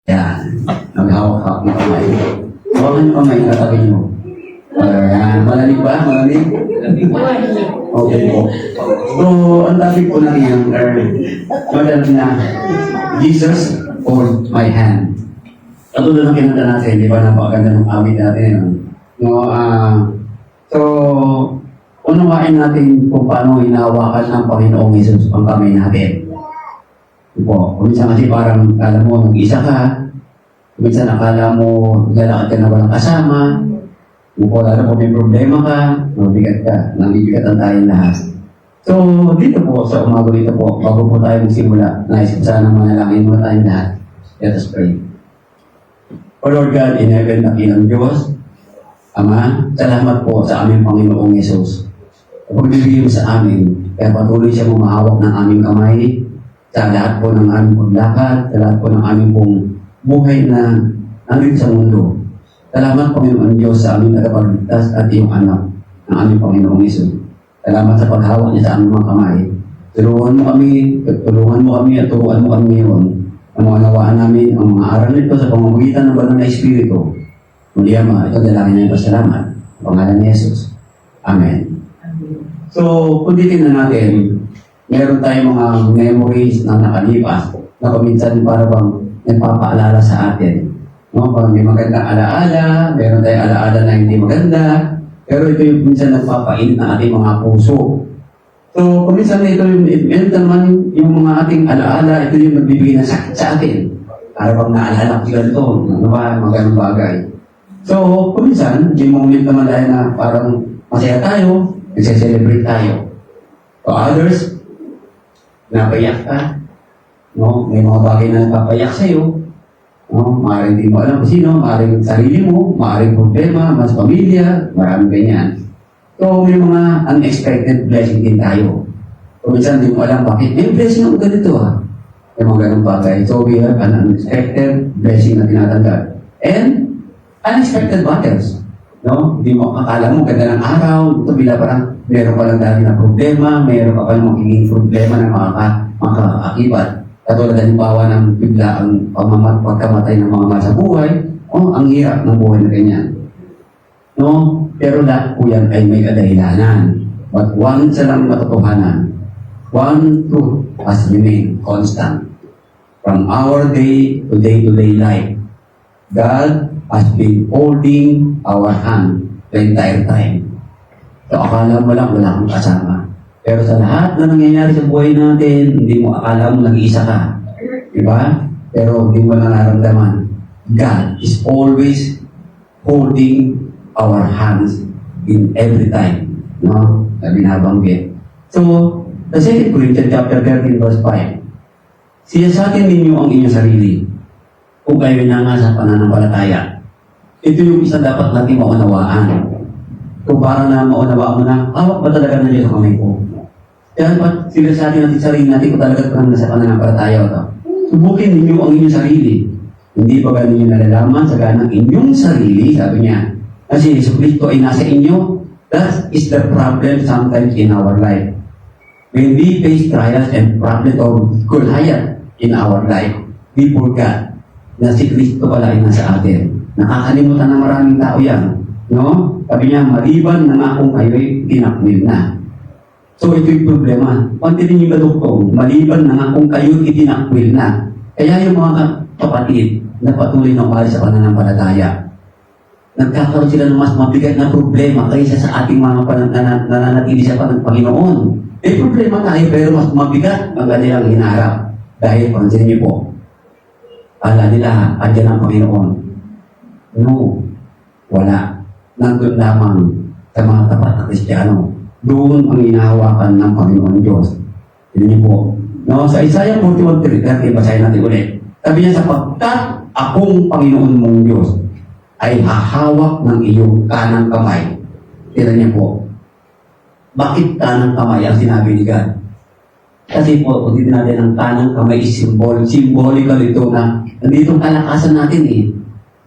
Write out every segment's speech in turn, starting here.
Yan. Maghawak-hawak ng kamay. Hawakan yung kamay, katabi nyo. Ayan. Malalim ba? Malalim? Okay po. So, ang topic po natin yung madalang na Jesus hold my hand. Katulad ng kinanta natin, di ba napakaganda ng awit natin. No, so, unawain natin kung paano hinahawakan ng Panginoong Jesus ang kamay natin. Po, minsan kasi parang akala mo mag-isa ka, minsan akala mo lalakad ka na walang kasama, po, lalo kung may problema ka, mabigat ka, nabibigatan tayong lahat. So, dito po, sa umaga dito po, bago po tayo magsimula, nais ko sana manalangin mo tayong lahat. Let us pray. O Lord God, in heaven, dakilang Diyos, Ama, salamat po sa aming Panginoong Yesus. Pagbibigay mo sa amin, kaya patuloy siya humahawak ng aming kamay, sa lahat po ng aming paglakad, sa lahat po ng aming pong buhay na nandito sa mundo. Salamat Panginoon Diyos sa aming tagapagligtas at iyong anak ng aming Panginoong Yesus. Salamat sa paghawak niya sa aming mga kamay. Tulungan mo kami at turuan mo kami ngayon ang mga nawaan namin, ang mga aral nito sa pamamagitan ng banal na Espiritu. Muli Ama, ito dalangin niya pasalamat. Pangalan ni Jesus. Amen. So, kung titignan natin, meron tayong mga memories na nakalipas na paminsan para bang nagpapaalala sa atin. No? Pag may magandang alaala, meron tayong alaala na hindi maganda, pero ito yung minsan nagpapainit ng ating mga puso. So, kuminsan ito yung, meron naman yung mga ating alaala, ito yung nagbibigay ng sakit sa atin. Para bang naalala ko ganito, ano ba, magandang bagay. So, kuminsan, yung moment naman dahil na parang masaya tayo, nagse-celebrate tayo. So, others, napayak ka, no? May mga bagay na napapayak sa'yo, no? Maaaring di mo alam kung sino, maaaring sarili mo, maaaring problema, mas pamilya, maraming ganyan. So, may mga unexpected blessing din tayo. So, minsan di mo alam bakit, may blessing ako ganito May mga ganong bagay. So, we have an unexpected blessing na tinatanggap. And, unexpected battles. No? Hindi mo akala mo ganda ng araw, ito bila parang meron pa lang dati na problema, meron pa lang magiging problema na makakaakibat. Katulad halimbawa ng biglaang pagkamatay ng mga sa buhay, ang hirap ng buhay na ganyan. No? Pero lahat po yan ay may kadahilanan. But one sa lang matotohanan, one truth has remained constant. From our day-to-day life, God has been holding our hand the entire time. So, akala mo lang wala kang kasama. Pero sa lahat na nangyayari sa buhay natin, hindi mo akala mo nag-iisa ka. Diba? Pero hindi mo lang nararamdaman. God is always holding our hands in every time. No? Na binabanggit. So, sa 2 Corinthians chapter 13 verse 5, siyasatin ninyo ang inyong sarili kung kayo na nga sa pananampalataya. Ito yung isa dapat natin maunawaan. Kung parang na maunawaan mo na, hawak ba talaga na Diyos sa kamay ko? Kaya ba't silasatin natin sarili natin kung talaga parang nasa pananampalataya ito? Subukin ninyo ang inyong sarili. Hindi ba ba ninyo nalalaman sa ganang inyong sarili, sabi niya. Kasi Yesu Cristo ay nasa inyo. That is the problem sometimes in our life. When we face trials and problems or Goliath in our life, we forgot na si Kristo pala ay nasa atin. Nakakalimutan ng maraming tao yan. No? Sabi niya, maliban na nga kung kayo'y tinakwil na. So ito yung problema. Pagdating yung kaduktong, maliban na nga kung kayo'y itinakwil na. Kaya yung mga kapatid na patuloy na umalis sa pananampalataya, nagkakaroon sila ng mas mabigat na problema kaysa sa ating mga nananatili sa Panginoon. May problema tayo pero mas mabigat ang kanilang hinaharap. Dahil, pansin niyo po, ala nila, andyan ang Panginoon. No, wala. Nandun lamang sa mga tapat na Kristiyano. Doon ang inahawakan ng Panginoon Diyos. Tignan niyo po. No, sa Isaiah 41:3, basahin natin ulit. Sabi niya, sapagkat akong Panginoon mong Diyos ay hahawak ng iyong kanang kamay. Tignan niyo po. Bakit kanang kamay ang sinabi ni God? Kasi po, kung dito natin ang kanang kamay is symbolical ito na nandito ang kalakasan natin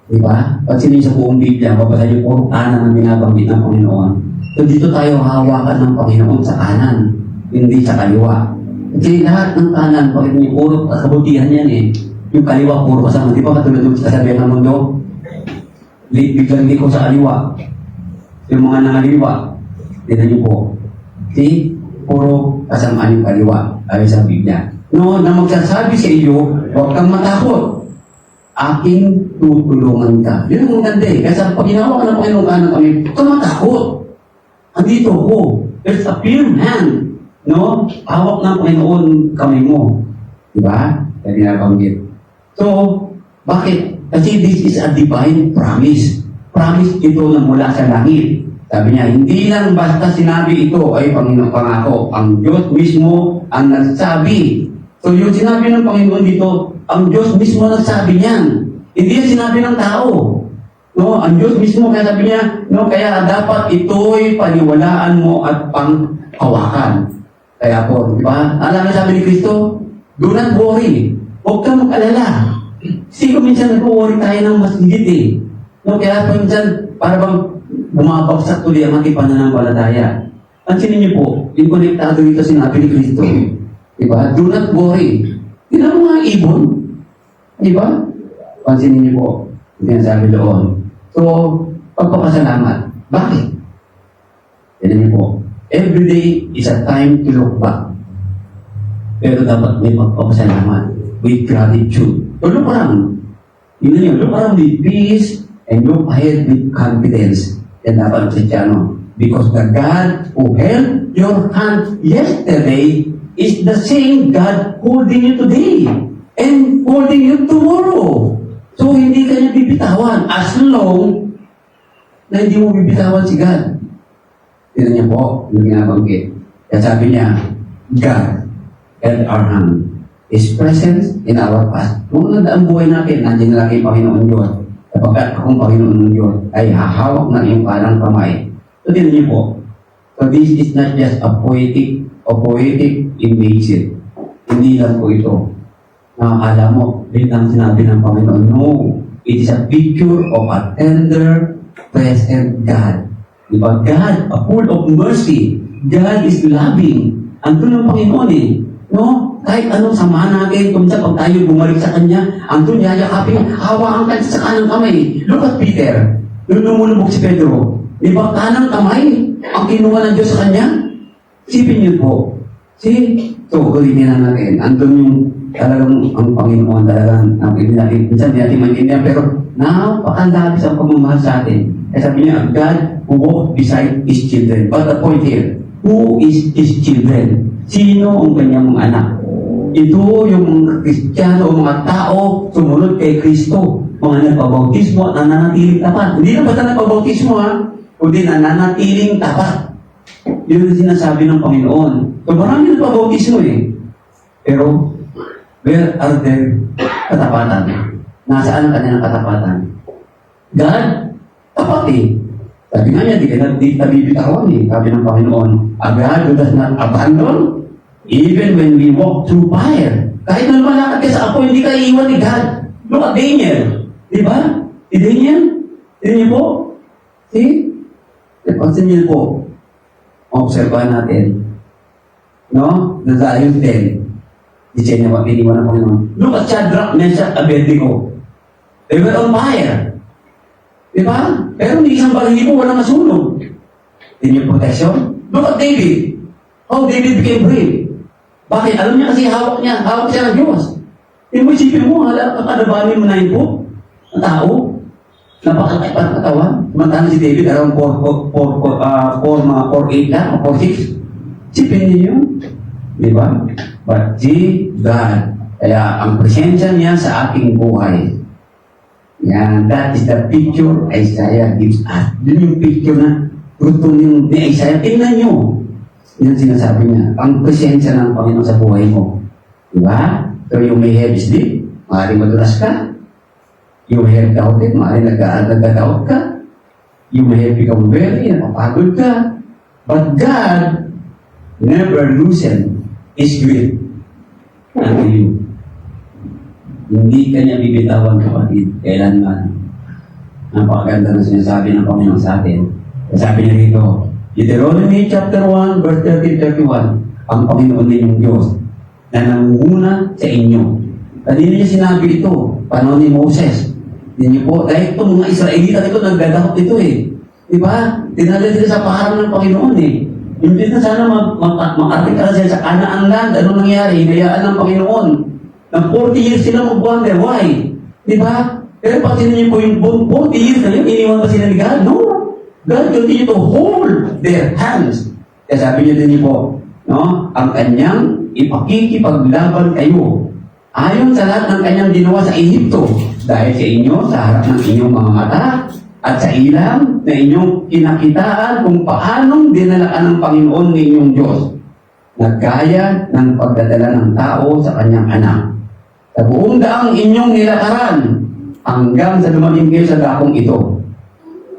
Diba? Pansinin sa buong Biblia, babasa niyo puro kanan ang binabanggit ng Panginoon. So dito tayo hawakan ng Panginoon sa kanan, hindi sa kaliwa. Kasi lahat ng kanan, bakit niyo puro kabutihan yan Yung kaliwa, puro kasama. Di ba katulad yung kasabihan ng mundo? Biglang di ko sa kaliwa. Yung mga nangaliwa, tignan niyo po. See? Puro kasamaan yung kaliwa. Ayon sa Biblia. No, na magsasabi sa iyo, huwag kang matakot. Aking tutulungan ka. Yun ang maganda eh. Kasi pag ginawa ka ng Panginoon kanan kami, huwag kang matakot. Andito ako. There's a firm hand. No? Hawak ng Panginoon kamay mo. Diba? Kaya dinabanggit. So, bakit? Kasi this is a divine promise. Promise ito na mula sa langit. Sabi niya, hindi lang basta sinabi ito ay Panginoon pangako. Ang Diyos mismo ang nagsabi. So yung sinabi ng Panginoon dito, ang Diyos mismo nagsabi niyan. Hindi yan sinabi ng tao. No, ang Diyos mismo kaya sabi niya, no, kaya dapat ito'y paniwalaan mo at panghawakan. Kaya po, di ba? Alam na sabi ni Kristo, do not worry. Huwag kang mag-alala. Kasi kung minsan nag-worry tayo ng mas higit eh. No, kaya po minsan, para bang bumabagsak tuloy ang ating pananampalataya. Pansinin niyo po, yung konektado dito sinabi ni Kristo. Diba? Do not worry. Tignan mo nga ibon. Diba? Pansinin niyo po. Hindi ang sabi doon. So, pagpapasalamat. Bakit? Tignan niyo po. Every day is a time to look back. Pero dapat may pagpapasalamat with gratitude. So, look around. Tignan niyo, look around with peace and look ahead with confidence. Yan dapat sa Tiano. Because the God who held your hand yesterday is the same God holding you today and holding you tomorrow. So, hindi ka niya bibitawan as long na hindi mo bibitawan si God. Tignan niya po, yung ginabanggit. Kaya sabi niya, God held our hand. His presence in our past. Kung nandaan buhay natin, nandiyan na lagi yung Panginoon Diyos. Kapagkat akong Panginoon ng Diyos ay hahawak ng iyong parang kamay. So, tignan niyo po. So, this is not just a poetic image. Hindi lang po ito. Nakakala mo, biglang sinabi ng Panginoon, no. It is a picture of a tender, present God. Diba? God, full of mercy. God is loving. Andun ang Panginoon eh. No? Kahit anong sama natin, kung pag tayo bumalik sa Kanya, andun yayakapin, hawakan ka sa kanang kamay. Look at Peter. Nung lumulubog si Pedro, di ba kanang kamay ang kinuha ng Diyos sa Kanya? Isipin niyo po. So, ulitin na natin. Andun yung talagang ang Panginoon talagang minsan di natin maintindihan, pero napakalabis ang pagmamahal sa atin. Kaya sabi niya, God who walks beside His children. But the point here, who is His children? Sino ang kanyang mga anak? Ito yung mga Kristiyano o mga tao sumunod kay Kristo. Mga nagpabautismo at nananatiling tapat. Hindi na basta nagpabautismo ha, kundi nananatiling tapat. Yun ang sinasabi ng Panginoon. So marami nagpabautismo eh. Pero, where are their katapatan? Nasaan ang kanilang katapatan? God, tapat eh. Sabi nga niya, di ka bibitawan eh. Sabi ng Panginoon, a God who does not abandon, even when we walk through fire. Kahit na lumalakad ka sa apoy, hindi ka iiwan ni God. Look at Daniel. Di ba? Si Daniel? Daniel po? See? Pansin niyo po. Obserbahan natin. No? Nasayos din. Di siya niya piniwan ng Panginoon. Look at Shadrach, Meshach, Abednego. They were on fire. Diba? Pero hindi isang balahibo, walang nasunog. Din yung protection. Look at David. How David became brave. Bakit? Alam niya kasi hawak siya ng Diyos. Hindi mo isipin mo, kakadabanin mo na yun po. Ang tao. Napakakaipat ng katawan. Samantala si David, around 4'8 lang, o 4'6. Isipin niyo yun. Diba? But see, God. Kaya ang presensya niya sa ating buhay. Yan, that is the picture Isaiah gives us. Yun yung picture na gusto ni Isaiah. Tingnan nyo. Yan sinasabi niya. Ang presensya ng Panginoon sa buhay mo. Diba? So you may have sleep, maaaring madulas ka. You may have doubted, maaaring nagka-doubt ka. You may have become weary, napapagod ka. But God never loosen His grip unto you. Hindi kanya bibitawan, kapatid, kailanman. Napakaganda na sinasabi ng Panginoon sa atin. Sabi niya rito, Deuteronomy chapter 1, verse 30-31, ang Panginoon ninyong Diyos na nangunguna sa inyo. Kanina niya sinabi ito, panahon ni Moses. Hindi po, dahil itong mga Israelita ito, nagdadakot ito eh. Di ba? Dinala sila sa paharang ng Panginoon eh. Hindi na sana mag-artikala sila sa Canaan land. Ano nangyari? Hinayaan ng Panginoon. Ng 40 years sila mag-wonder. Why? Di ba? Pero pag niyo po yung 40 years na yun, iniwan ba sila ni God? No. God continue to hold their hands. Kaya sabi niyo din po, no? Ang kanyang ipakikipaglaban kayo. Ayon sa lahat ng kanyang ginawa sa Ehipto, dahil sa inyo, sa harap ng inyong mga mata, at sa ilang na inyong kinakitaan kung paanong dinalaan ng Panginoon ninyong Diyos, nagkaya ng pagdadala ng tao sa kanyang anak. Sa buong daang inyong nilakaran, hanggang sa dumating kayo sa dakong ito.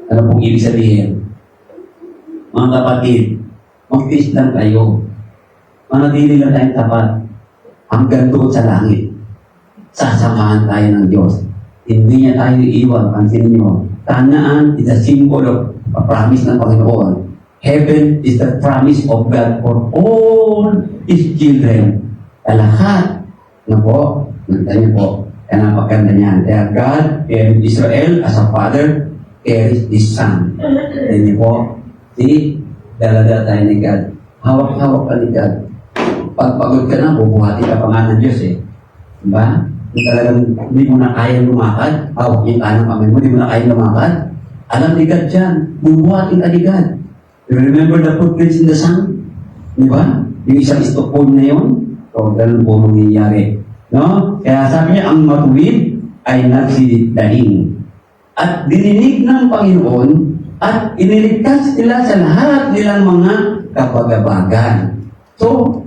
Ano pong ibig sabihin? Mga kapatid, mag-tiis lang kayo. Manatili lang tayong tapat hanggang doon sa langit. Sasamahan tayo ng Diyos. Hindi niya tayo iiwan. Pansinin niyo, Kanaan is a symbol of a promise ng Panginoon. Heaven is the promise of God for all His children. Sa lahat. Ano po? Nagtan niyo po. Kaya napaganda niyan. Kaya God carried Israel as a father carries His son. Kaya niyo po. See? Dala-dala tayo ni God. Hawak-hawak ka ni God. Pag pagod ka na, bubuhati ka pa nga ng Diyos eh. Diba? Kung talagang hindi mo na kaya lumakad, hawak yung kanang kamay mo, hindi mo na kaya lumakad, alam ni God dyan, bubuhatin ka ni God. You remember the footprints in the sand? Diba? Yung isang stopon na yun, so ganun po mangyayari. No? Kaya sabi niya, ang matuwid ay nagsidaing. At dininig ng Panginoon at iniligtas nila sa lahat nilang mga kapagabagan. So,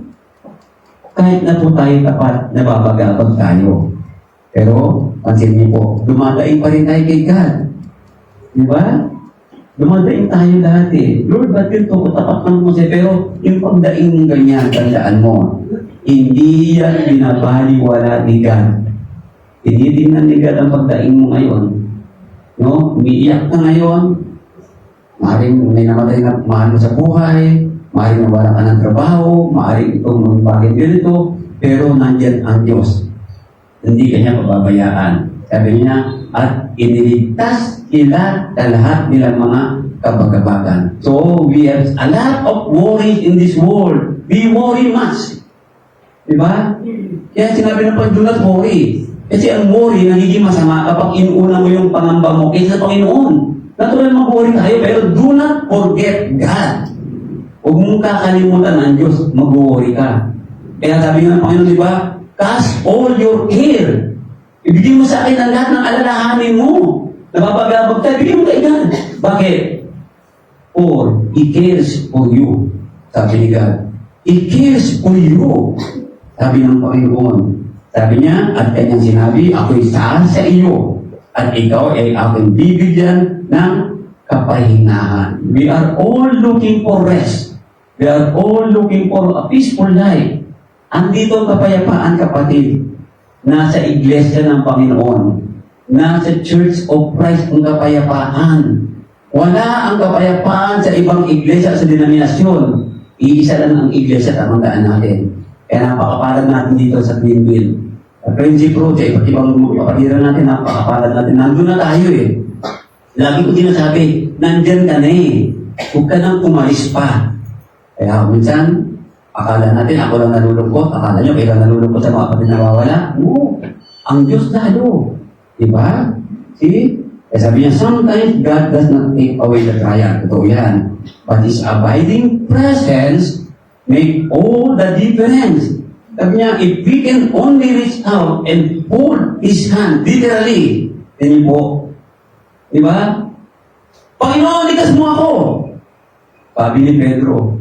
kahit na po tayo tapat, nababagabag tayo. Pero, pansin niyo po, dumadaing pa rin tayo kay God. Di ba? Dumadaing tayo lahat eh. Lord, ba't yun to? Tapat ng mo siya. Pero, yung pagdaing ng ganyan, tandaan mo, hindi yan binabaliwala ni God. Hindi tingnan ni God ang pagdaing mo ngayon. No? Umiiyak ka ngayon. Maaaring may namatay na mahal mo sa buhay. Maaaring nawala ka ng trabaho, maaaring itong bakit ganito, pero nandyan ang Diyos. Hindi kanya pababayaan. Sabi niya, at iniligtas sila sa lahat nilang mga kabagabagan. So, we have a lot of worries in this world. We worry much. Diba? Kaya sinabi ng Panginoon, do not worry. Kasi ang worry, nagiging masama kapag inuuna mo yung pangamba mo kaysa Panginoon. Natural mag-worry tayo, pero do not forget God. Huwag mong kakalimutan ng Diyos, mag-worry ka. Kaya sabi nga ng Panginoon, di ba? Cast all your care. Ibigay mo sa akin ang lahat ng alalahanin mo. Napapagabag tayo, ibigay mo kay God. Bakit? For He cares for you. Sabi ni God. He cares for you. Sabi ng Panginoon. Sabi niya, at kanyang sinabi, ako'y saan sa iyo. At ikaw ay aking bibigyan ng kapahingahan. We are all looking for rest. We are all looking for a peaceful life. Andito ang kapayapaan, kapatid. Nasa iglesia ng Panginoon. Nasa Church of Christ ang kapayapaan. Wala ang kapayapaan sa ibang iglesia sa denominasyon. Iisa lang ang iglesia at tandaan natin. Kaya napakapalad natin dito sa Greenville. Sa Friendship Road, sa iba't ibang kapatiran natin, napakapalad natin. Nandun na tayo eh. Lagi ko sinasabi, nandyan ka na eh. Huwag ka nang umalis pa. Kaya minsan, akala natin ako lang nalulungkot, akala nyo kayo lang nalulungkot sa mga kapatid na nawawala. No, ang Diyos lalo. Diba? See? Kaya sabi niya, sometimes God does not take away the trial. Totoo yan. But His abiding presence make all the difference. Sabi niya, if we can only reach out and hold His hand, literally, then po, diba? Panginoon, likas mo ako! Sabi ni Pedro,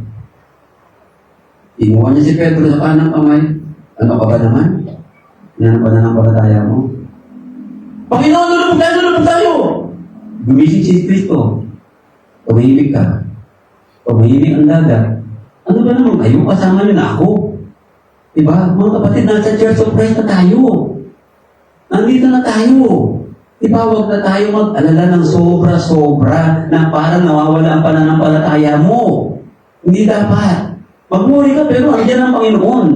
inuwan niya si Pedro sa kanang kamay. Ano ka ba naman? Ano ba na ng palataya mo? Panginoon, lulubog tayo! Gumising si Kristo. Tumahimik ka. Tumahimik ang dagat. Ano ba naman kayo? Kasama niyo na ako. Diba? Mga kapatid, nasa Church of Christ na tayo. Nandito na tayo. Diba? Huwag na tayo mag-alala ng sobra-sobra na parang nawawala ang pananampalataya mo. Hindi dapat. Mag-worry ka, pero andyan ang Panginoon.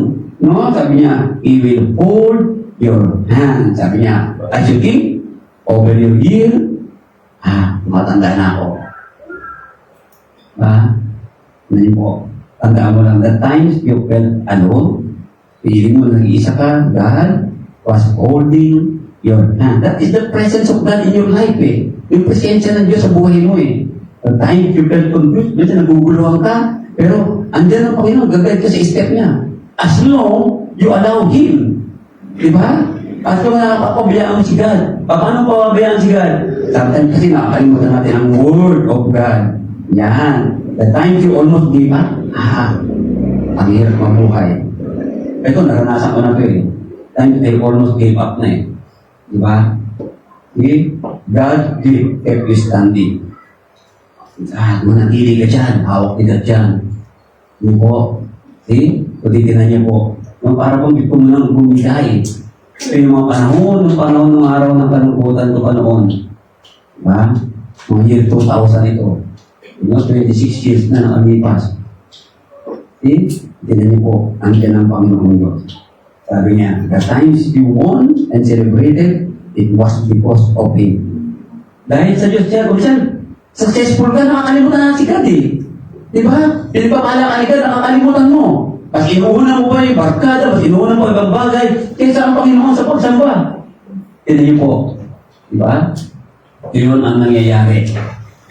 No? Sabi niya, He will hold your hand. Sabi niya, as you think over your year, matanda na ako. Ngayon po, tandaan mo lang, the times you felt alone, feeling mo nag-iisa ka, God was holding your hand. That is the presence of God in your life eh. Yung presensya ng Diyos sa buhay mo eh. The times you felt confused, minsan naguguluhan ka, pero andyan ang Panginoon, gagawin ka sa step niya. As long you allow Him. Diba? At kung nakakapabayaan mo si God, paano papabayaan si God? Sometimes kasi nakakalimutan natin ang Word of God. Yan. The times you almost gave up, ang hirap mabuhay. Ito, naranasan ko na ito eh. Times I almost gave up na eh. Diba? Okay? God kept you standing. Manatili ka dyan, hawak ka dyan. Yun po. See? So, titinan niyo po. Yung para pong ito mo nang bumiday. So, yung mga panahon ng araw ng kalungkutan ko pa noon. Diba? Mga year 2000 ito. 26 years na nakalipas. See? Titinan niyo po, andyan ang Panginoon Diyos. Sabi niya, the times you won and celebrated, it was because of Him. Dahil sa Diyos siya, kung siya, successful ka, nakakalimutan na si God eh. Diba? Pinipapala ka ni God, nakakalimutan mo. Mas inuuna mo pa yung barkada, mas inuuna mo ibang bagay, kaysa ang Panginoon sa pagsamba. Tignan niyo po. Diba? Yun ang nangyayari.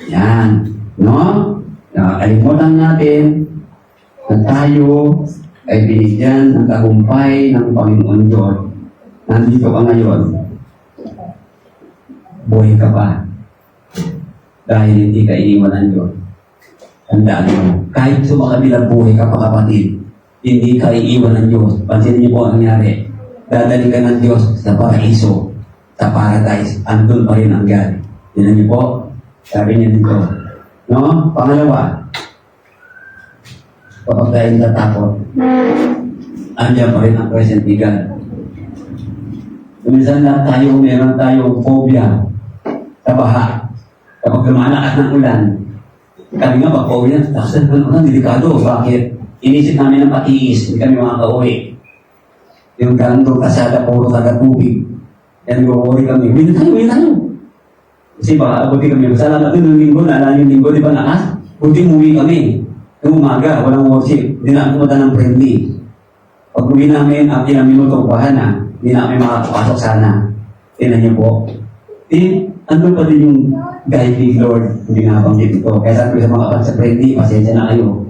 Yan. No? Nakakalimutan natin na tayo ay binigyan ng tagumpay ng Panginoon Diyos. Nandito ka ngayon. Buhay ka pa. Dahil hindi ka iniwan ng Diyos. Tandaan mo, kahit sumakabilang buhay ka pa kapatid, hindi ka iiwan ng Diyos. Pansinin niyo po ang nangyari. Dadali ka ng Diyos sa paraiso, sa paradise. Andun pa rin ang God. Tignan niyo po, sabi niya dito. No? Pangalawa, kapag tayo natatakot, andyan pa rin ang present ni God. Minsan na tayo, meron tayong phobia sa baha. Kapag lumalakas ng ulan, kami nga pag-uwi yan, taksan ka naman, delikado. Bakit? Inisip namin ng patiis, hindi kami makaka-uwi. Yung ganito, kasada, puro taga-tubig. Yan, nag-uwi kami. Uwi na tayo. Kasi baka abuti kami. Salamat din ng linggo, naalala yung linggo, di ba nakas? Buti umuwi kami. Yung umaga, walang worship. Hindi na pumunta ng friendly. Pag uwi namin, ilang minuto, bahan na. Hindi na kami makakapasok sana. Tignan niyo po. Ano pa din yung guiding Lord? Hindi nga banggit ito. Kaya sabi ko sa mga sa friendly, pasensya na kayo.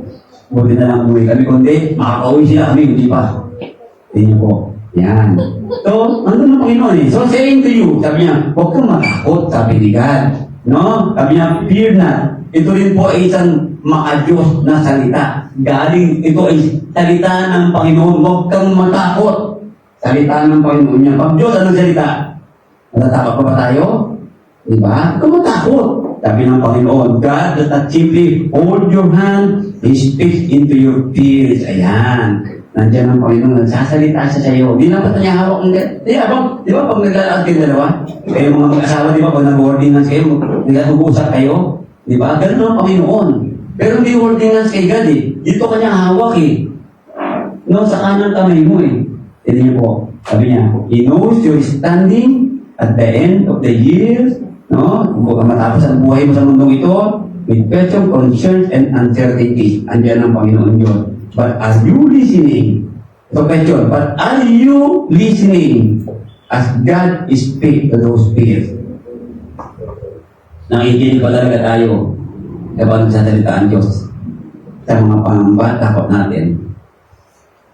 Buti na lang umuwi kami. Kundi, makaka-uwi sila kami, hindi pa. Tignan niyo po. Yan. So, ano na Panginoon eh? So, saying to you, sabi niya, huwag kang matakot, sabi ni God. No? Sabi niya, fear not. Ito rin po ay isang maka-Diyos na salita. Galing, ito ay salita ng Panginoon. Huwag kang matakot. Salita ng Panginoon niya. Pag Diyos, anong salita? Natatakot pa ba tayo? Diba? Huwag kang matakot. Sabi ng Panginoon, God does not simply hold your hand, He speaks into your fears. Ayan. Nandiyan ang Panginoon, nagsasalita siya sa iyo. Di na ba niya hawak ang ganyan? Di ba pag naglalakad kayo dalawa? Kayo mga mag-asawa, di ba pag nag-ordinance kayo, nag-usap kayo? Di ba? Ganun ang Panginoon. Pero hindi ordinance kay God eh. Dito kanya hawak eh. No, sa kanang kamay mo eh. Tignan niyo po. Sabi niya, He knows you're standing at the end of the years. No? Kung matapos ang buhay mo sa mundong ito, with question, concerns, and uncertainties. Andiyan ang Panginoon Diyos. But are you listening? So question, but are you listening as God speaks to those fears? Nakikinig ba talaga tayo kapag nagsasalita ang Diyos sa mga pangamba, takot natin?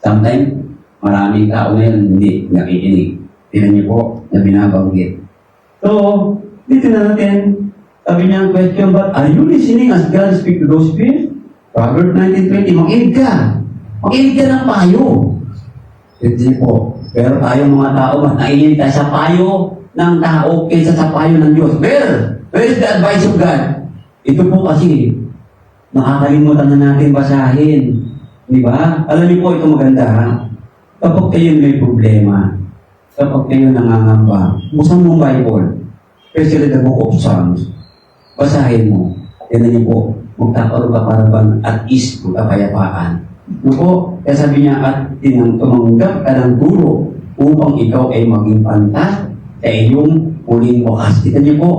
Sometimes, maraming tao ngayon hindi nakikinig. Tignan niyo po na binabanggit. So, dito na natin, sabi niya ang question, but are you listening as God speaks to those fears? Proverbs 19:20, makinig ka. Makinig ka ng payo. Hindi po. Pero tayong mga tao, mas nainig tayo sa payo ng tao kaysa sa payo ng Diyos. Where is the advice of God? Ito po kasi, nakakalimutan na natin basahin. Di ba? Alam niyo po, ito maganda ha? Kapag kayo may problema, kapag kayo nangangamba, buksan mo ang Bible, especially the book of Psalms, basahin mo. Yan niyo po, magkakaroon ka para bang at ease kung kapayapaan. No po, kaya sabi niya, at tumanggap ka ng guro upang ikaw ay maging pantas sa iyong huling wakas. Kita niyo po.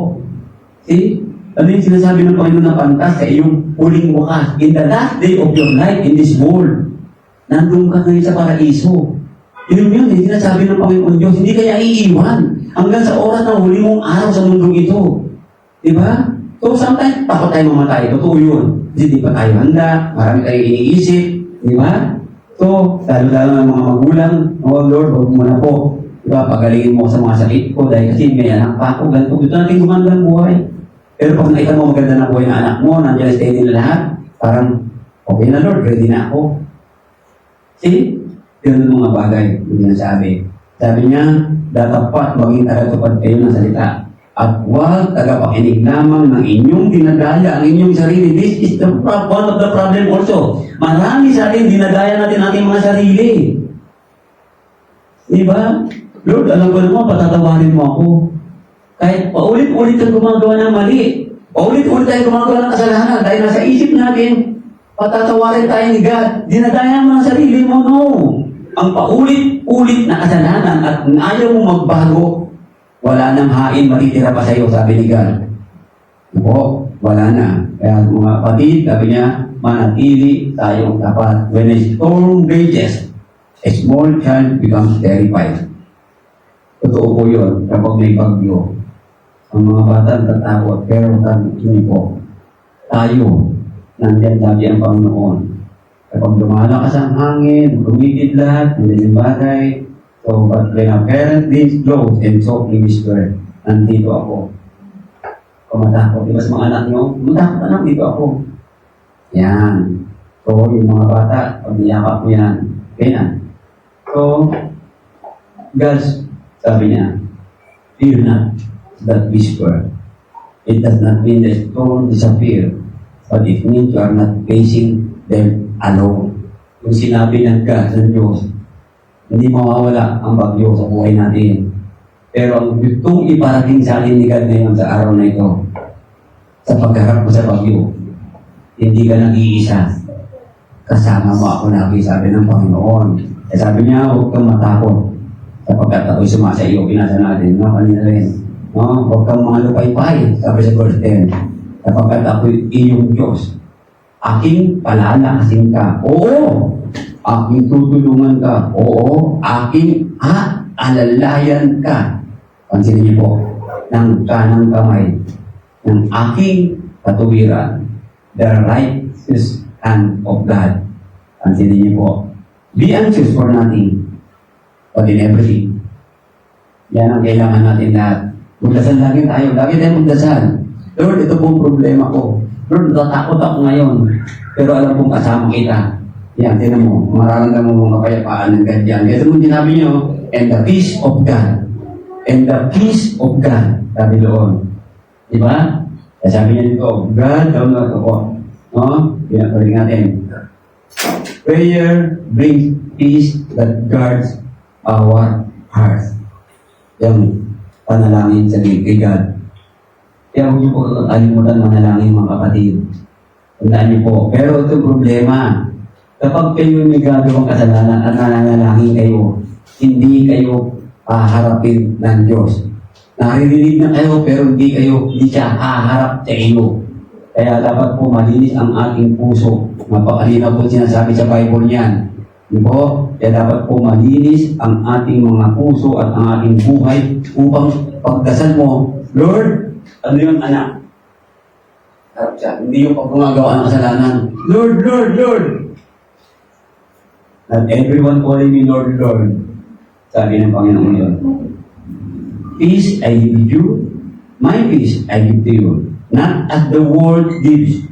See? Ano yung sinasabi ng Panginoon na pantas sa iyong huling wakas? In the last day of your life in this world, nandun ka ngayon sa paraiso. Yun yung sinasabi ng Panginoon Diyos, hindi kaya iiwan hanggang sa oras ng huli mong araw sa mundong ito. Diba? So sometimes, takot tayo mamatay. Totoo yun. Hindi pa tayo handa, marami tayong iniisip. Diba? So, lalo-lalo ng mga magulang, oh Lord, huwag mo na po. Diba, pagalingin mo sa mga sakit ko dahil kasi may anak pa ako, ganito. Gusto natin gumanda ng buhay. Pero pag nakita mo maganda na buhay ng anak mo, nandiyan steady na lahat, parang, okay na Lord, ready na ako. See? Yun ang mga bagay, hindi nasabi. Sabi niya, datapat maging tagatupad kayo ng salita. At huwag tagapakinig lamang ng inyong dinadaya ang inyong sarili. This is the one of the problem also. Marami sa atin, dinadaya natin ating mga sarili. Diba? Lord, alam ko naman, patatawarin mo ako. Kahit paulit-ulit kang gumagawa ng mali. Paulit-ulit tayo gumagawa ng kasalanan. Dahil nasa isip natin, patatawarin tayo ni God. Dinadaya mo ang sarili mo, no. Ang paulit-ulit na kasalanan at kung ayaw mo magbago, wala nang hain matitira pa sa iyo, sabi ni God. Opo, wala na. Kaya mga kapatid, sabi niya, manatili tayong tapat. When a storm rages, a small child becomes terrified. Totoo po yun, kapag may bagyo. Ang mga bata tatakot, pero hindi po. Tayo, nandiyan lagi ang Panginoon. Kapag lumalakas ang hangin, lumikit lahat, nandiyan yung bagay. So, but when a parent leaves close and softly whisper, nandito ako. Kung matakot, di ba sa mga anak nyo? Matakot anak, dito ako. Yan. So, yung mga bata, pag niyakap mo yan, ganyan. So, God, sabi niya, fear not that whisper. It does not mean the storm disappear, but it means you are not facing them alone. Yung sinabi ng God, ng Diyos, hindi mawawala ang bagyo sa buhay natin. Pero ang gustong iparating sa atin ni God ngayon sa araw na ito, sa pagharap mo sa bagyo, hindi ka nag-iisa. Kasama mo ako lagi, sabi ng Panginoon. Eh sabi niya, huwag kang matakot. Sapagkat ako'y sumasa iyo, pinasa natin, no? Kanina rin. No? Huwag kang mga lupay-pay, sabi sa verse 10. Sapagkat ako'y iyong Diyos. Aking palalakasin ka. Oo! Aking tutulungan ka. Oo, aking alalayan ka. Pansinin niyo po, ng kanang kamay, ng aking katuwiran, the righteous hand of God. Pansinin niyo po, be anxious for nothing, but in everything. Yan ang kailangan natin lahat. Magdasal lagi tayo. Lagi tayo magdasal. Lord, ito pong problema ko. Lord, natatakot ako ngayon. Pero alam kong kasama kita. Yan, tinan mo, mararamdaman mo kapayapaan ng God yan. Ito mong sinabi nyo, and the peace of God. And the peace of God. Sabi doon. Diba? Sabi niya dito, God, download ako. No? Pinatuloy natin. Prayer brings peace that guards our hearts. Yung panalangin sa kay God. Kaya huwag niyo po kalimutan manalangin mga kapatid. Tandaan niyo po. Pero ito problema. Kapag kayo may gagawang kasalanan at nananalangin kayo, hindi kayo haharapin ng Diyos. Naririnig na kayo pero hindi siya haharap sa iyo. Kaya dapat po malinis ang ating puso. Mapakalinaw po sinasabi sa Bible niyan. Diba? Kaya dapat po malinis ang ating mga puso at ang ating buhay upang pagdasal mo, Lord, ano yung anak? Harap siya. Hindi yung pagkumagawa ng kasalanan. Lord, Lord, Lord! Not everyone calling me Lord, Lord. Sabi ng Panginoon yun. Peace I give you, my peace I give to you. Not as the world gives.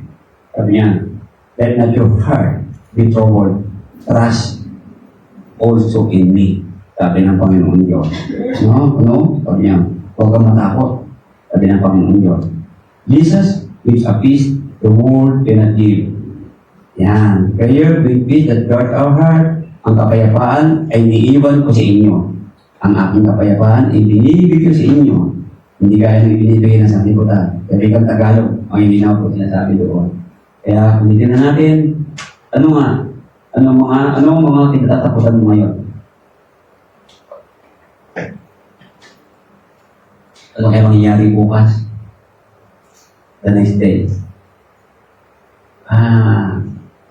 Sabi niya, let not your heart be troubled. Trust also in me. Sabi ng Panginoon Diyos. No? Sabi niya, huwag kang matakot. Sabi ng Panginoon Diyos. Jesus gives a peace the world cannot give. Yan. Prayer with peace that guard our heart. Ang kapayapaan ay iniiwan ko sa inyo. Ang aking kapayapaan ay binibigay ko sa inyo. Hindi kaya nang binibigay ng sanlibutan. Sabi kang Tagalog, ang hindi na po sinasabi doon. Kaya ulitin na natin, ano mga kinatatakutan mo ngayon? Ano kaya mangyayari bukas? The next day.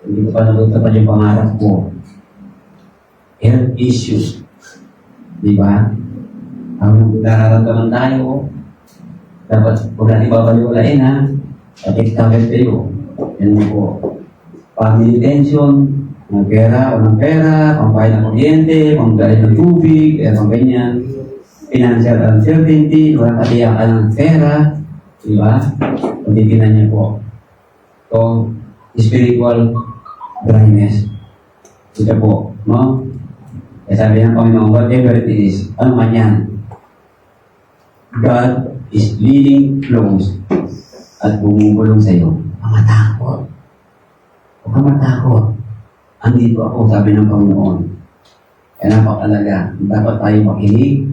Hindi ko pa natutupad yung pangarap ko. Health issues. Di ba? Ang nararamdaman tayo, dapat huwag natin babaliwalain ha. Tapos tawag tayo. Yan mo po. Family tension, ng pera o ng pera, pambayad ng kuryente, pambayad ng tubig, kaya pang ganyan. Financial uncertainty, walang katiyakan ng pera, di ba? Kung titignan niyo po. So, spiritual dryness. Ito po, no? Kaya sabi ng Panginoon, whatever it is, ano man yan? God is leading close at bumubulong sa iyo. Matakot. Huwag kang matakot. Andito ako, sabi ng Panginoon. Kaya napakalaga. Dapat tayo makinig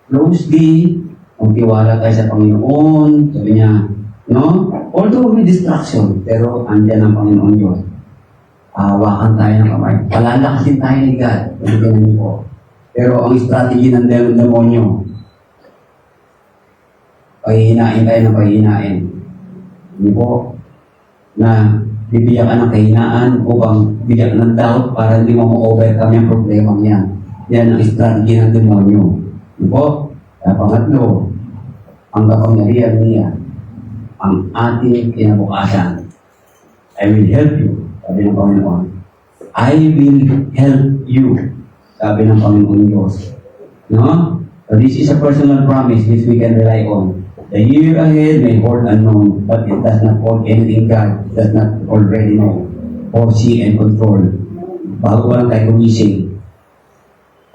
closely, magtiwala tayo sa Panginoon. Sabi niya, no? Although may distraction, pero andyan ang Panginoon Diyos. Hawakan tayo ng kamay. Palalakasin tayo ni God. Ganun po. Pero ang strategy ng demonyo, pahihinain tayo ng pahihinain. Hindi po, na bibigyan ka ng kahinaan upang bigyan ka ng doubt para hindi mo ma-overcome yung problema niya. Yan ang strategy ng demonyo. Hindi po, kaya pangatlo, ang kapangyarihan niya, ang ating kinabukasan. I will help you, sabi ng Panginoon. I will help you, sabi ng Panginoon Diyos. No? So this is a personal promise which we can rely on. The year ahead may hold unknown, but it does not hold anything God does not already know, foresee, and control. Bago lang tayo gumising,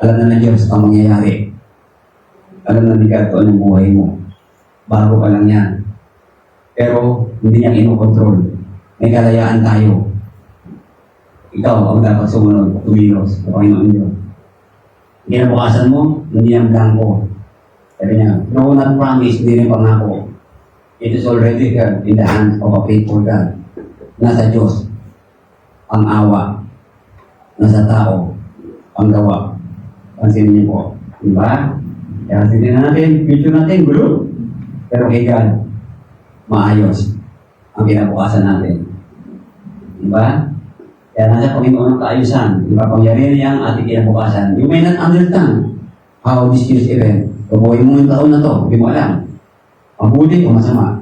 alam na ng Diyos ang mangyayari. Alam na ni God kung anong buhay mo. Bago pa lang yan. Pero hindi niya inokontrol. May kalayaan tayo. Ikaw ang dapat sumunod, tumilos sa Panginoon Diyos. Kinabukasan mo, hindi ang blanco. Sabi niya, no, not promise, hindi rin pangako. It is already here in the hands of a faithful God. Nasa Diyos ang awa. Nasa tao ang gawa. Pansinin niyo po. Diba? Kaya pansinin natin, future natin, gulo. Pero kay God, maayos ang kinabukasan natin. Diba? Kaya nasa Panginoon ang kaayusan. Diba? Pangyarihan niya ang ating kinabukasan. You may not understand how this year's event. Kabuhay mo yung taon na to, hindi mo alam. Mabuti o masama.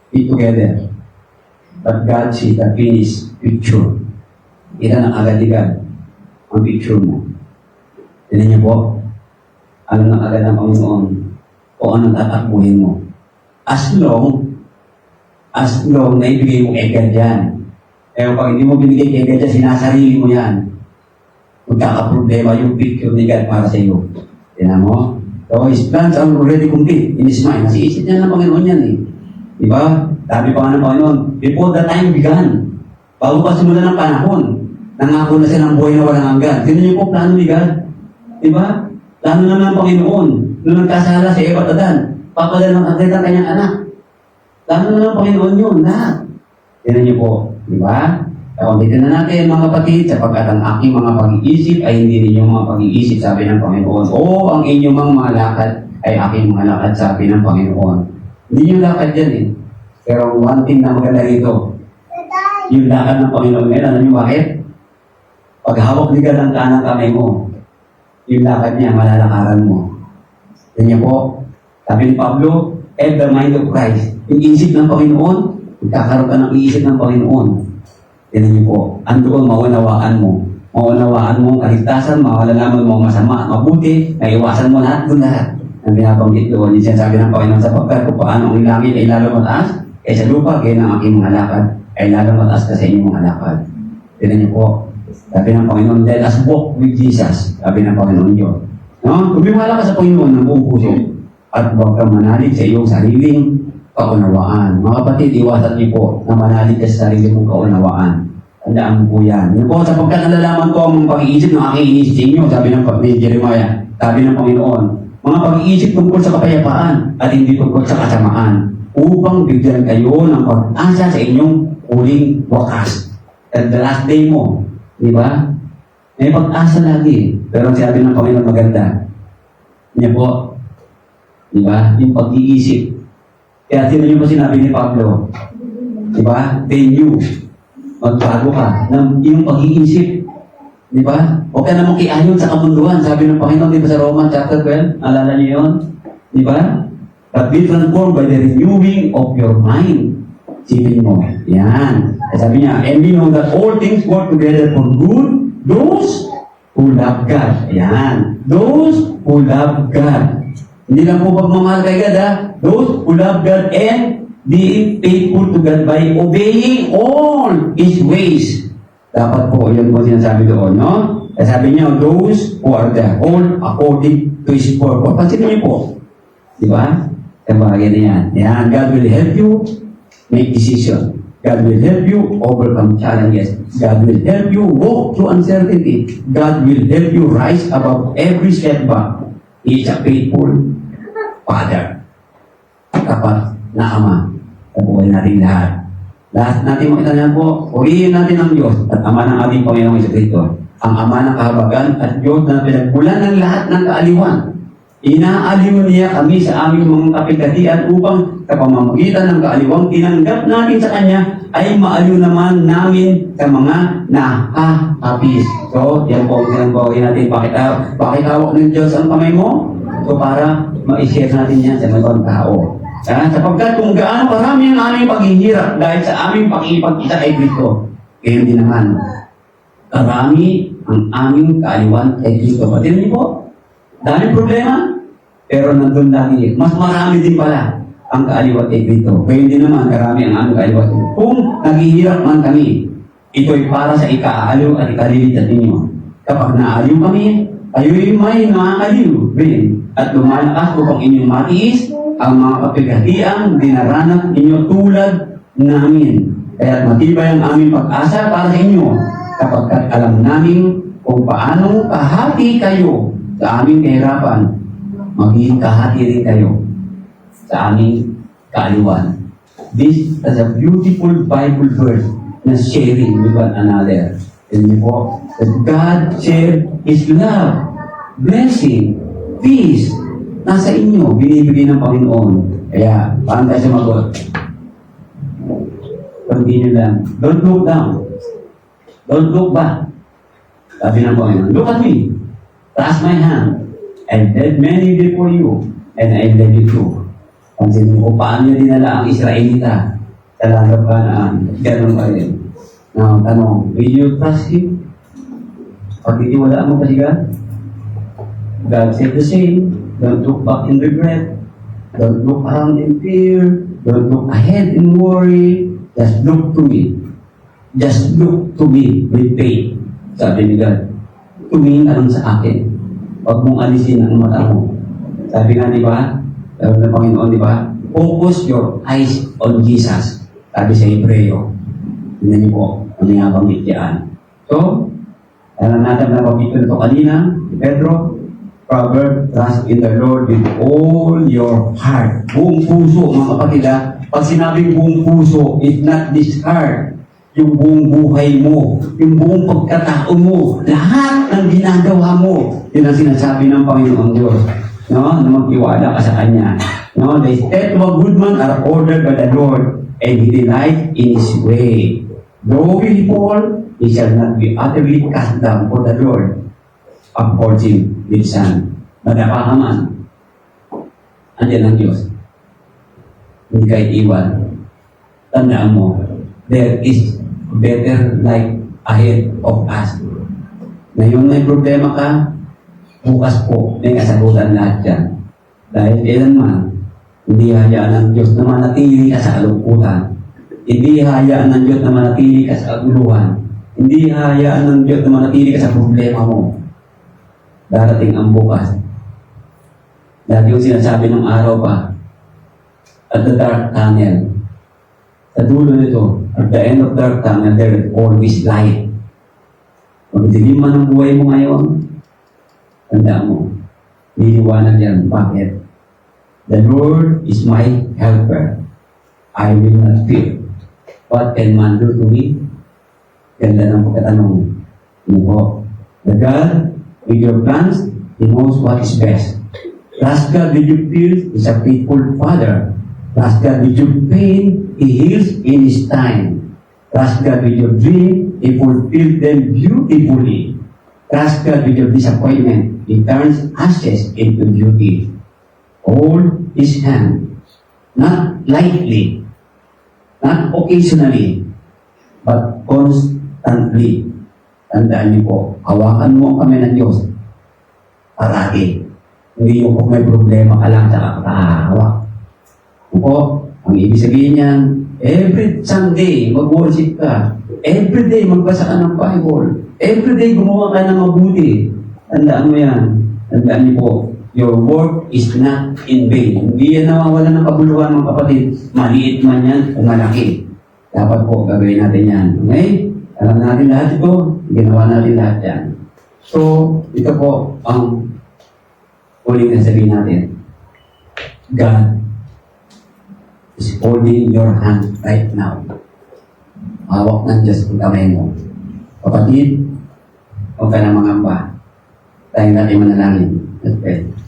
Be together. But God sees the finished picture. Kita ng agad ni God ang picture mo. Tinan niyo po, alam ng agad ng Panginoon o anong tatakbuhin mo. As long na ibigay mo kay God yan. Pero pag hindi mo binigay kay God yan, sinasarili mo yan. Magkakaproblema yung picture ni God para sa iyo. Tinan mo? So, his plans are already complete in his mind. Kasi isip niya ng Panginoon yan eh. Diba? Sabi pa nga ng Panginoon, before the time began, bago pa simula ng panahon, nangako na siya ng buhay na walang hanggan. Tignan niyo po, plano ni God. Diba? Plano na ng Panginoon. Nung nagkasala si Eva at Adan, papadala ng agad ang kanyang anak. Plano na ng Panginoon yun, lahat. Tignan niyo po. Diba? Kauntitin na natin mga kapatid, sapagkat ang aking mga pag-iisip ay hindi ninyong mga pag-iisip, sabi ng Panginoon. O ang inyong mga lakad ay aking mga lakad, sabi ng Panginoon. Hindi yung lakad yan eh. Pero one thing na maganda rito, yung lakad ng Panginoon ngayon, alam niyo bakit? Pag hawak ni God ang kanang kamay mo, yung lakad niya, malalakaran mo. Yan niya po, sabi ni Pablo, have the mind of Christ. Yung isip ng Panginoon, magkakaroon ka ng isip ng Panginoon. Tinan niyo po, andoon maunawaan mo. Maunawaan mo ang kaligtasan, malalaman mo ang masama, mabuti, naiwasan mo lahat doon lahat. Ang binabanggit doon, yung sinasabi ng Panginoon sapagkat kung paano ang langit ay lalo mataas, kaysa lupa, kaya ng aking mga lakad ay lalo mataas ka sa inyong mga lakad. Tinan niyo po, sabi ng Panginoon, let us walk with Jesus, sabi ng Panginoon Diyos. No? Tumiwala ka sa Panginoon ng buong puso at huwag kang manalig sa iyong sariling kaunawaan. Mga kapatid, iwasan niyo po na manalig ka sa sarili mong kaunawaan. Tandaan mo po yan. Yun po, sapagkat nalalaman ko ang pag-iisip ng aking inisip sa inyo, sabi ng Jeremiah, sabi ng Panginoon, mga pag-iisip tungkol sa kapayapaan at hindi tungkol sa kasamaan, upang bigyan kayo ng pag-asa sa inyong huling wakas. At the last day mo, di ba? May pag-asa lagi. Pero sabi ng Panginoon maganda, niya po, Di ba? Yung pag-iisip. Kaya sino yung sinabi ni Pablo? Di ba? Then you, magbago ka ng iyong pag-iisip. Di ba? Huwag ka namang kiayon sa kamunduhan. Sabi ng Panginoon, di ba sa Roman chapter 12? Alala niyo yun? Di ba? But be transformed by the renewing of your mind. Sipin mo. Yan. Sabi niya, and we know that all things work together for good, those who love God. Yan. Those who love God. Hindi lang po pagmamahal kay God, ha? Those who love God and being faithful to God by obeying all His ways. Dapat po, yun po sinasabi doon, no? Kaya sabi niya, those who are the whole according to His purpose. Pansinin niyo po. Di ba? Ang bagay na yan. Yan. God will help you make decision. God will help you overcome challenges. God will help you walk through uncertainty. God will help you rise above every setback. He is a faithful Father. Tapat na Ama sa buhay natin lahat. Lahat natin makita niyan po, purihin natin ang Diyos at Ama ng ating Panginoong Jesucristo. Ang Ama ng kahabagan at Diyos na pinagmulan ng lahat ng kaaliwan. Inaaliw niya kami sa aming mga kapigatian upang sa pamamagitan ng kaaliwang tinanggap natin sa Kanya ay maaliw naman namin sa mga nakakapis. So, yan po ang sinambawin natin. Bakit hawak ng Diyos ang kamay mo? So, para ma-share natin yan sa mga tao. Sapagkat kung gaano karami ang aming paghihirap dahil sa aming pakipag-isa kay Kristo, kayo din naman, karami ang aming kaaliwan kay Kristo. Pati niyo po, daming problema, pero nandun lagi. Mas marami din pala ang kaaliwan kay Kristo. Kayo din naman, karami ang aming kaaliwan. Kung naghihirap man kami, ito'y para sa ikaaliw at ikaliligtas ninyo. Kapag naaliw kami, kayo'y may nakakaliw rin at lumalakas upang inyong matiis ang mga kapighatiang dinaranas ninyo tulad namin. Kaya matibay ang aming pag-asa para sa inyo kapag alam namin kung paanong kahati kayo sa aming kahirapan, maging kahati rin kayo sa aming kaaliwan. This is a beautiful Bible verse na sharing with one another. And po, that God shared His love, blessing, peace, nasa inyo, binibigay ng Panginoon. Kaya, paano tayo sumagot? Continue lang. Don't look down. Don't look back. Sabi ng Panginoon, look at me. Trust my hand. I led many before you, and I led you through. Pansin mo, paano niya dinala ang Israelita sa land of Canaan? Ganun pa rin. Now, tanong, will you trust Him? Pag itiwalaan mo pa siya, God said the same. Don't look back in regret. Don't look around in fear. Don't look ahead in worry. Just look to me. Just look to me with faith. Sabi ni God, tumingin ka lang sa akin. Huwag mong alisin ang mata mo. Sabi nga, di ba? Sabi ng Panginoon, di ba? Focus your eyes on Jesus. Sabi sa Hebreo. Tingnan niyo po, ang nabanggit yan. So, alam natin na pabito nito kanina, ni Pedro, Proverb, trust in the Lord with all your heart. Buong puso, mga kapatid, ha? Pag sinabing buong puso, it's not this heart. Yung buong buhay mo, yung buong pagkatao mo, lahat ng ginagawa mo, yun ang sinasabi ng Panginoong Diyos. No? Na magtiwala ka sa Kanya. No? The steps of a good man are ordered by the Lord, and He delights in His way. Though he fall, he shall not be utterly cast down, for the Lord upholds him with sun. Madapa ka man, andyan ang Diyos. Hindi ka iiwan. Tandaan mo, there is better life ahead of us. Ngayon may problema ka, bukas po may kasagutan lahat yan. Dahil kailanman, hindi hayaan ng Diyos na manatili ka sa kalungkutan. Hindi hayaan ng Diyos na manatili ka sa kaguluhan. Hindi hayaan ng Diyos na manatili ka sa problema mo. Darating ang bukas. Lagi yung sinasabi ng araw pa, at the dark tunnel, sa dulo nito, at the end of dark tunnel, there is always light. Pag dilim man ang buhay mo ngayon, tandaan mo, niliwanag yan. Bakit? The Lord is my helper. I will not fear. What can man do to me? Ganda ng pagkatanong. Ano po? The God, with your plans, He knows what is best. Trust God with your fears, He's a faithful Father. Trust God with your pain, He heals in His time. Trust God with your dream, He fulfills them beautifully. Trust God with your disappointment, He turns ashes into beauty. Hold His hand, not lightly, not occasionally, but constantly. Tandaan niyo po, hawakan mo ang kamay ng Diyos parati. Hindi yung kung may problema ka lang sa kakahawak. Po, ang ibig sabihin niyan, every Sunday, mag-worship ka. Every day, magbasa ka ng Bible. Every day, gumawa ka ng mabuti. Tandaan mo yan. Tandaan niyo po, your work is not in vain. Hindi yan nawawala ng kabuluhan ng kapatid. Maliit man yan o malaki. Dapat po, gagawin natin yan. Okay? Alam natin lahat ito. Ginawa natin lahat yan. So, ito po ang huling na sabihin natin. God is holding your hand right now. Hawak ng Diyos ang kamay mo. Kapatid, huwag ka na mangamba. Tayo natin manalangin. Let's pray.